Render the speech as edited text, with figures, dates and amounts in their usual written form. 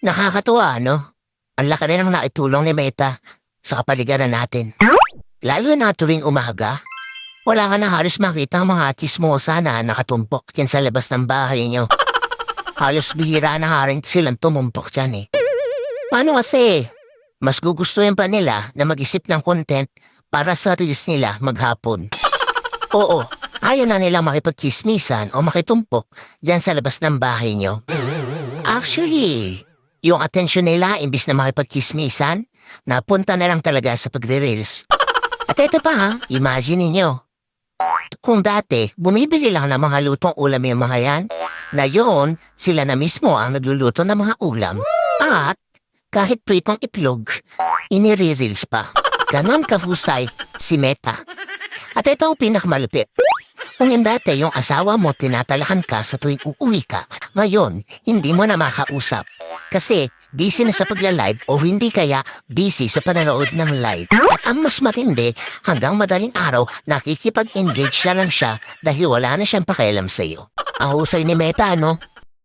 Nakakatuwa, no? Ang laki rin ang naitulong ni Meta sa kapaligiran natin. Lalo na tuwing umaga, wala ka na halos makita ang mga chismosa na nakatumpok dyan sa labas ng bahay nyo. Halos bihira na nga rin silang tumumpok dyan eh. Paano kasi? Mas gugustuhin pa nila na mag-isip ng content para sa reels nila maghapon. Oo, ayaw na nila makipagchismisan o makitumpok dyan sa labas ng bahay nyo. Actually, yung atensyon nila imbis na makipagchismisan, napunta na lang talaga sa pagre-reels. At ito pa ha, imagine ninyo. Kung dati, bumibili lang ng mga lutong ulam yung mga yan, na yun, sila na mismo ang nagluluto ng mga ulam. At kahit pritong itlog, inire-reels pa. Ganon kahusay si Meta. At ito ang pinakamalupit. Kung yung dati yung asawa mo tinatalahan ka sa tuwing uuwi ka, ngayon, hindi mo na makausap. Kasi busy na sa pagla-live o hindi kaya busy sa panonood ng live. At ang mas matindi, hanggang madaling araw, nakikipag-engage na lang siya dahil wala na siyang pakialam sa'yo. Ang husay ni Meta, no?